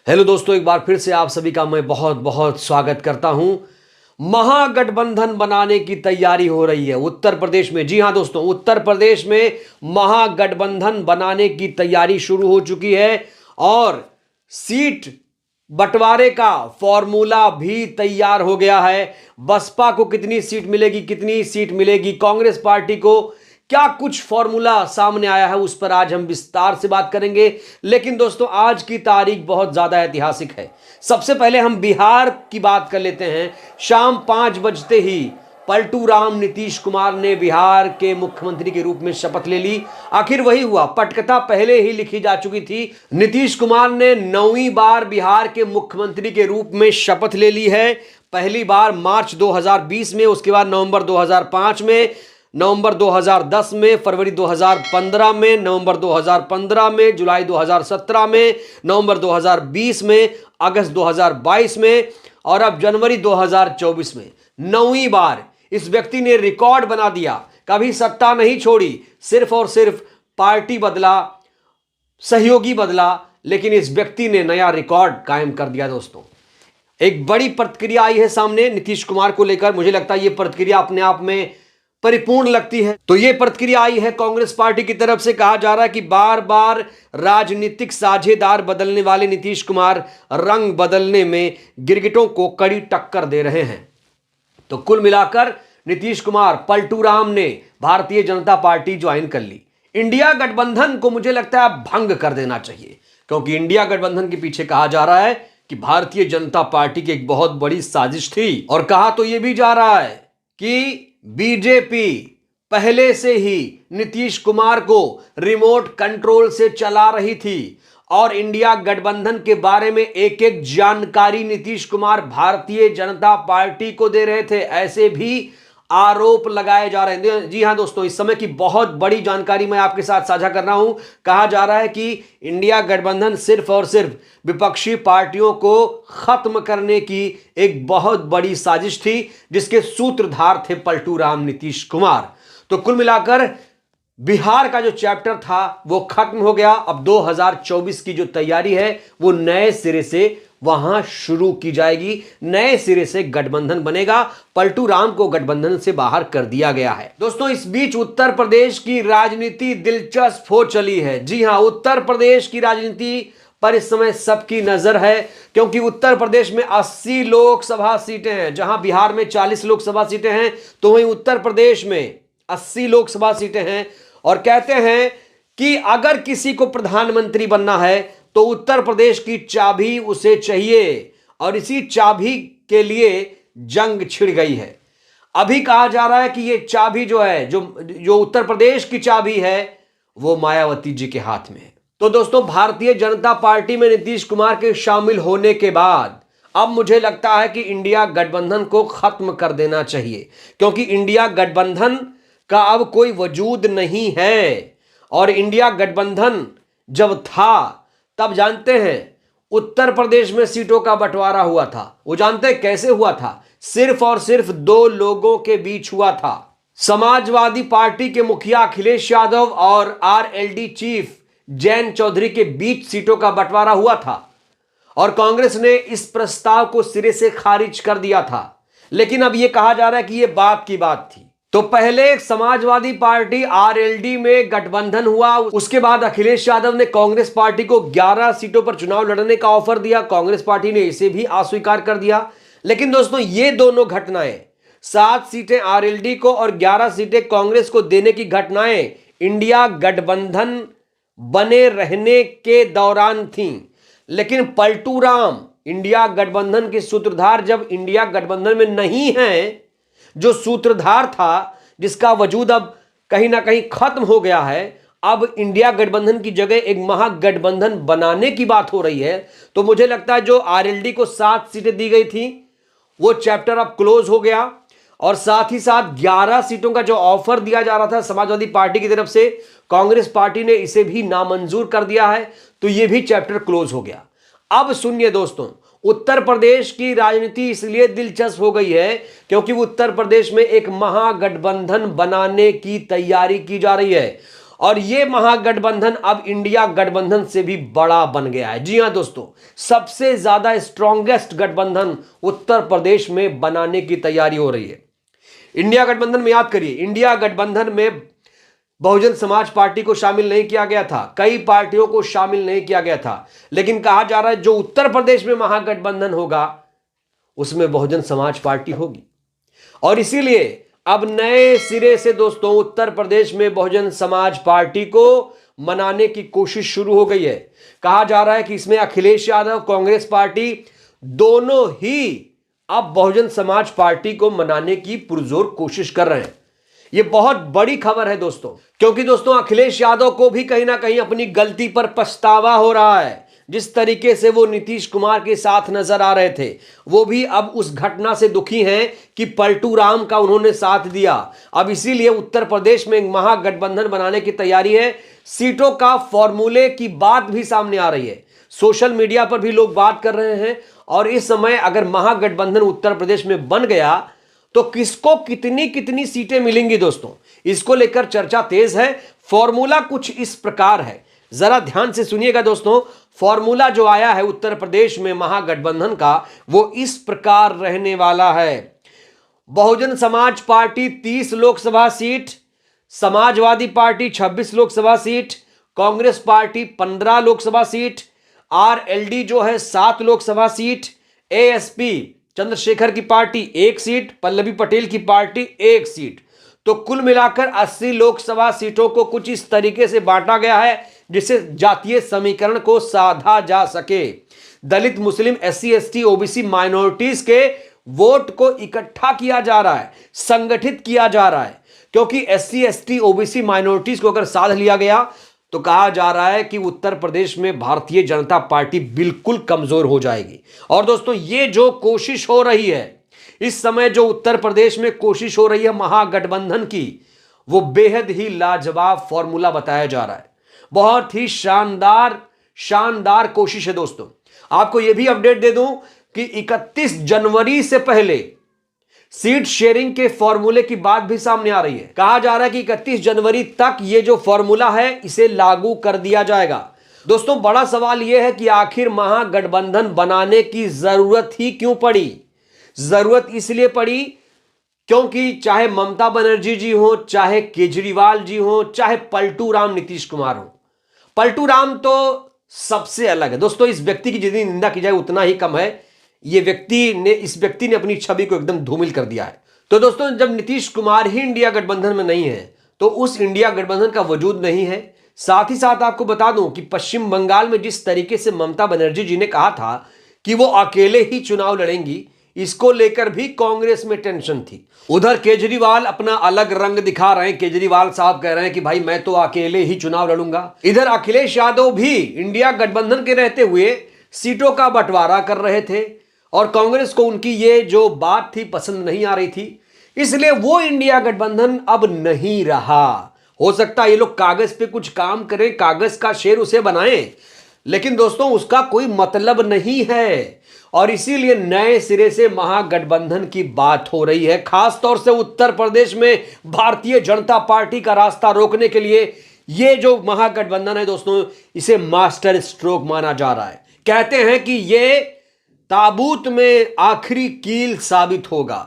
Hello दोस्तों, एक बार फिर से आप सभी का मैं बहुत बहुत स्वागत करता हूं। महागठबंधन बनाने की तैयारी हो रही है उत्तर प्रदेश में। जी हां दोस्तों, उत्तर प्रदेश में महागठबंधन बनाने की तैयारी शुरू हो चुकी है और सीट बंटवारे का फॉर्मूला भी तैयार हो गया है। बसपा को कितनी सीट मिलेगी, कितनी सीट मिलेगी कांग्रेस पार्टी को, क्या कुछ फॉर्मूला सामने आया है, उस पर आज हम विस्तार से बात करेंगे। लेकिन दोस्तों, आज की तारीख बहुत ज्यादा ऐतिहासिक है। सबसे पहले हम बिहार की बात कर लेते हैं। शाम 5 बजते ही पलटू राम नीतीश कुमार ने बिहार के मुख्यमंत्री के रूप में शपथ ले ली। आखिर वही हुआ, पटकथा पहले ही लिखी जा चुकी थी। नीतीश कुमार ने 9वीं बार बिहार के मुख्यमंत्री के रूप में शपथ ले ली है। पहली बार मार्च 2020 में, उसके बाद नवंबर 2005 में, नवंबर 2010 में, फरवरी 2015 में, नवंबर 2015 में, जुलाई 2017 में, नवंबर 2020 में, अगस्त 2022 में और अब जनवरी 2024 में 9वीं बार इस व्यक्ति ने रिकॉर्ड बना दिया। कभी सत्ता नहीं छोड़ी, सिर्फ और सिर्फ पार्टी बदला, सहयोगी बदला, लेकिन इस व्यक्ति ने नया रिकॉर्ड कायम कर दिया। दोस्तों, एक बड़ी प्रतिक्रिया आई है सामने नीतीश कुमार को लेकर। मुझे लगता है यह प्रतिक्रिया अपने आप में परिपूर्ण लगती है। तो यह प्रतिक्रिया आई है कांग्रेस पार्टी की तरफ से। कहा जा रहा है कि बार बार राजनीतिक साझेदार बदलने वाले नीतीश कुमार रंग बदलने में गिरगिटों को कड़ी टक्कर दे रहे हैं। तो कुल मिलाकर नीतीश कुमार, पलटू राम ने भारतीय जनता पार्टी ज्वाइन कर ली। इंडिया गठबंधन को मुझे लगता है भंग कर देना चाहिए, क्योंकि इंडिया गठबंधन के पीछे कहा जा रहा है कि भारतीय जनता पार्टी की एक बहुत बड़ी साजिश थी। और कहा तो यह भी जा रहा है कि बीजेपी पहले से ही नीतीश कुमार को रिमोट कंट्रोल से चला रही थी और इंडिया गठबंधन के बारे में एक एक जानकारी नीतीश कुमार भारतीय जनता पार्टी को दे रहे थे। ऐसे भी आरोप लगाए जा रहे हैं। जी हां दोस्तों, इस समय की बहुत बड़ी जानकारी मैं आपके साथ साझा कर रहा हूं। कहा जा रहा है कि इंडिया गठबंधन सिर्फ और सिर्फ विपक्षी पार्टियों को खत्म करने की एक बहुत बड़ी साजिश थी, जिसके सूत्रधार थे पलटू राम नीतीश कुमार। तो कुल मिलाकर बिहार का जो चैप्टर था वो खत्म हो गया। अब 2024 की जो तैयारी है वो नए सिरे से वहां शुरू की जाएगी। नए सिरे से गठबंधन बनेगा। पलटू राम को गठबंधन से बाहर कर दिया गया है। दोस्तों, इस बीच उत्तर प्रदेश की राजनीति दिलचस्प हो चली है। जी हां, उत्तर प्रदेश की राजनीति पर इस समय सबकी नजर है, क्योंकि उत्तर प्रदेश में 80 लोकसभा सीटें हैं। जहां बिहार में 40 लोकसभा सीटें हैं, तो वहीं उत्तर प्रदेश में 80 लोकसभा सीटें हैं। और कहते हैं कि अगर किसी को प्रधानमंत्री बनना है तो उत्तर प्रदेश की चाबी उसे चाहिए, और इसी चाबी के लिए जंग छिड़ गई है। अभी कहा जा रहा है कि ये चाबी जो है, जो उत्तर प्रदेश की चाबी है, वो मायावती जी के हाथ में है। तो दोस्तों, भारतीय जनता पार्टी में नीतीश कुमार के शामिल होने के बाद अब मुझे लगता है कि इंडिया गठबंधन को खत्म कर देना चाहिए, क्योंकि इंडिया गठबंधन का अब कोई वजूद नहीं है। और इंडिया गठबंधन जब था तब जानते हैं उत्तर प्रदेश में सीटों का बंटवारा हुआ था। वो जानते हैं कैसे हुआ था? सिर्फ और सिर्फ 2 लोगों के बीच हुआ था। समाजवादी पार्टी के मुखिया अखिलेश यादव और आरएलडी चीफ जयंत चौधरी के बीच सीटों का बंटवारा हुआ था और कांग्रेस ने इस प्रस्ताव को सिरे से खारिज कर दिया था। लेकिन अब यह कहा जा रहा है कि यह बात की बात थी। तो पहले समाजवादी पार्टी आरएलडी में गठबंधन हुआ, उसके बाद अखिलेश यादव ने कांग्रेस पार्टी को 11 सीटों पर चुनाव लड़ने का ऑफर दिया। कांग्रेस पार्टी ने इसे भी अस्वीकार कर दिया। लेकिन दोस्तों, ये दोनों घटनाएं, 7 सीटें आरएलडी को और 11 सीटें कांग्रेस को देने की घटनाएं इंडिया गठबंधन बने रहने के दौरान थीं। लेकिन पलटू राम, इंडिया गठबंधन के सूत्रधार, जब इंडिया गठबंधन में नहीं है, जो सूत्रधार था, जिसका वजूद अब कहीं ना कहीं खत्म हो गया है, अब इंडिया गठबंधन की जगह एक महागठबंधन बनाने की बात हो रही है। तो मुझे लगता है जो आरएलडी को 7 सीटें दी गई थी वो चैप्टर अब क्लोज हो गया, और साथ ही साथ 11 सीटों का जो ऑफर दिया जा रहा था समाजवादी पार्टी की तरफ से, कांग्रेस पार्टी ने इसे भी नामंजूर कर दिया है। तो यह भी चैप्टर क्लोज हो गया। अब सुनिए दोस्तों, उत्तर प्रदेश की राजनीति इसलिए दिलचस्प हो गई है क्योंकि उत्तर प्रदेश में एक महागठबंधन बनाने की तैयारी की जा रही है। और ये महागठबंधन अब इंडिया गठबंधन से भी बड़ा बन गया है। जी हां दोस्तों, सबसे ज्यादा स्ट्रॉन्गेस्ट गठबंधन उत्तर प्रदेश में बनाने की तैयारी हो रही है। इंडिया गठबंधन में याद करिए, इंडिया गठबंधन में बहुजन समाज पार्टी को शामिल नहीं किया गया था, कई पार्टियों को शामिल नहीं किया गया था, लेकिन कहा जा रहा है जो उत्तर प्रदेश में महागठबंधन होगा उसमें बहुजन समाज पार्टी होगी। और इसीलिए अब नए सिरे से दोस्तों उत्तर प्रदेश में बहुजन समाज पार्टी को मनाने की कोशिश शुरू हो गई है। कहा जा रहा है कि इसमें अखिलेश यादव, कांग्रेस पार्टी दोनों ही अब बहुजन समाज पार्टी को मनाने की पुरजोर कोशिश कर रहे हैं। यह बहुत बड़ी खबर है दोस्तों, क्योंकि दोस्तों अखिलेश यादव को भी कहीं ना कहीं अपनी गलती पर पछतावा हो रहा है। जिस तरीके से वो नीतीश कुमार के साथ नजर आ रहे थे, वो भी अब उस घटना से दुखी हैं कि पलटू राम का उन्होंने साथ दिया। अब इसीलिए उत्तर प्रदेश में एक महागठबंधन बनाने की तैयारी है। सीटों का फॉर्मूले की बात भी सामने आ रही है, सोशल मीडिया पर भी लोग बात कर रहे हैं। और इस समय अगर महागठबंधन उत्तर प्रदेश में बन गया तो किसको कितनी कितनी सीटें मिलेंगी दोस्तों, इसको लेकर चर्चा तेज है। फॉर्मूला कुछ इस प्रकार है, जरा ध्यान से सुनिएगा दोस्तों। फॉर्मूला जो आया है उत्तर प्रदेश में महागठबंधन का, वो इस प्रकार रहने वाला है। Bahujan Samaj party 30 Lok Sabha seat, Samajwadi party 26 Lok Sabha seat, Congress party 15 Lok Sabha seat, RLD जो है 7 लोकसभा सीट, एएसपी चंद्रशेखर की पार्टी 1 सीट, पल्लवी पटेल की पार्टी 1 सीट। तो कुल मिलाकर 80 लोकसभा सीटों को कुछ इस तरीके से बांटा गया है जिससे जातीय समीकरण को साधा जा सके। दलित, मुस्लिम, एससी, एसटी, ओबीसी, माइनॉरिटीज के वोट को इकट्ठा किया जा रहा है, संगठित किया जा रहा है, क्योंकि एससी, एसटी, ओबीसी, माइनॉरिटीज को अगर साध लिया गया तो कहा जा रहा है कि उत्तर प्रदेश में भारतीय जनता पार्टी बिल्कुल कमजोर हो जाएगी। और दोस्तों ये जो कोशिश हो रही है इस समय, जो उत्तर प्रदेश में कोशिश हो रही है महागठबंधन की, वो बेहद ही लाजवाब फॉर्मूला बताया जा रहा है। बहुत ही शानदार कोशिश है दोस्तों। आपको यह भी अपडेट दे दूं कि 31 जनवरी से पहले सीट शेयरिंग के फॉर्मूले की बात भी सामने आ रही है। कहा जा रहा है कि 31 जनवरी तक ये जो फॉर्मूला है इसे लागू कर दिया जाएगा। दोस्तों बड़ा सवाल यह है कि आखिर महागठबंधन बनाने की जरूरत ही क्यों पड़ी। जरूरत इसलिए पड़ी क्योंकि चाहे ममता बनर्जी जी हो, चाहे केजरीवाल जी हो, चाहे पलटू राम नीतीश कुमार हो, पलटू राम तो सबसे अलग है दोस्तों। इस व्यक्ति की जितनी निंदा की जाए उतना ही कम है। इस व्यक्ति ने अपनी छवि को एकदम धूमिल कर दिया है। तो दोस्तों जब नीतीश कुमार ही इंडिया गठबंधन में नहीं है तो उस इंडिया गठबंधन का वजूद नहीं है। साथ ही साथ आपको बता दूं कि पश्चिम बंगाल में जिस तरीके से ममता बनर्जी जी ने कहा था कि वो अकेले ही चुनाव लड़ेंगी, इसको लेकर भी कांग्रेस में टेंशन थी। उधर केजरीवाल अपना अलग रंग दिखा रहे हैं। केजरीवाल साहब कह रहे हैं कि भाई मैं तो अकेले ही चुनाव लड़ूंगा। इधर अखिलेश यादव भी इंडिया गठबंधन के रहते हुए सीटों का बंटवारा कर रहे थे और कांग्रेस को उनकी ये जो बात थी पसंद नहीं आ रही थी, इसलिए वो इंडिया गठबंधन अब नहीं रहा। हो सकता है ये लोग कागज पे कुछ काम करें, कागज का शेर उसे बनाएं, लेकिन दोस्तों उसका कोई मतलब नहीं है। और इसीलिए नए सिरे से महागठबंधन की बात हो रही है। खासतौर से उत्तर प्रदेश में भारतीय जनता पार्टी का रास्ता रोकने के लिए ये जो महागठबंधन है दोस्तों, इसे मास्टर स्ट्रोक माना जा रहा है। कहते हैं कि ये ताबूत में आखिरी कील साबित होगा।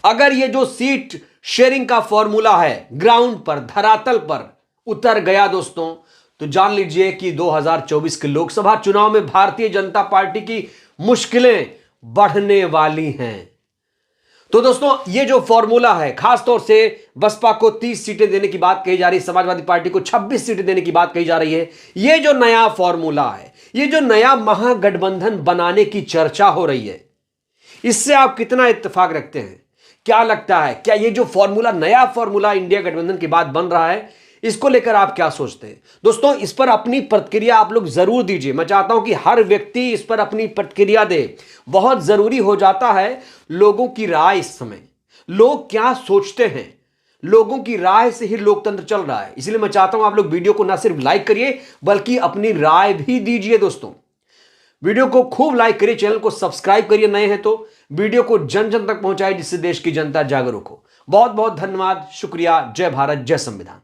अगर ये जो सीट शेयरिंग का फॉर्मूला है ग्राउंड पर, धरातल पर उतर गया दोस्तों, तो जान लीजिए कि 2024 के लोकसभा चुनाव में भारतीय जनता पार्टी की मुश्किलें बढ़ने वाली हैं। तो दोस्तों ये जो फॉर्मूला है, खासतौर से बसपा को 30 सीटें देने की बात कही जा रही है, समाजवादी पार्टी को 26 सीटें देने की बात कही जा रही है। ये जो नया फॉर्मूला है, ये जो नया महागठबंधन बनाने की चर्चा हो रही है, इससे आप कितना इत्तेफाक रखते हैं? क्या लगता है, क्या ये जो फॉर्मूला, नया फॉर्मूला इंडिया गठबंधन के बाद बन रहा है, इसको लेकर आप क्या सोचते हैं? दोस्तों इस पर अपनी प्रतिक्रिया आप लोग जरूर दीजिए। मैं चाहता हूं कि हर व्यक्ति इस पर अपनी प्रतिक्रिया दे। बहुत जरूरी हो जाता है लोगों की राय। इस समय लोग क्या सोचते हैं, लोगों की राय से ही लोकतंत्र चल रहा है। इसलिए मैं चाहता हूं आप लोग वीडियो को ना सिर्फ लाइक करिए बल्कि अपनी राय भी दीजिए। दोस्तों वीडियो को खूब लाइक करिए, चैनल को सब्सक्राइब करिए, नए हैं तो वीडियो को जन जन तक पहुंचाए जिससे देश की जनता जागरूक हो। बहुत बहुत धन्यवाद, शुक्रिया। जय भारत, जय संविधान।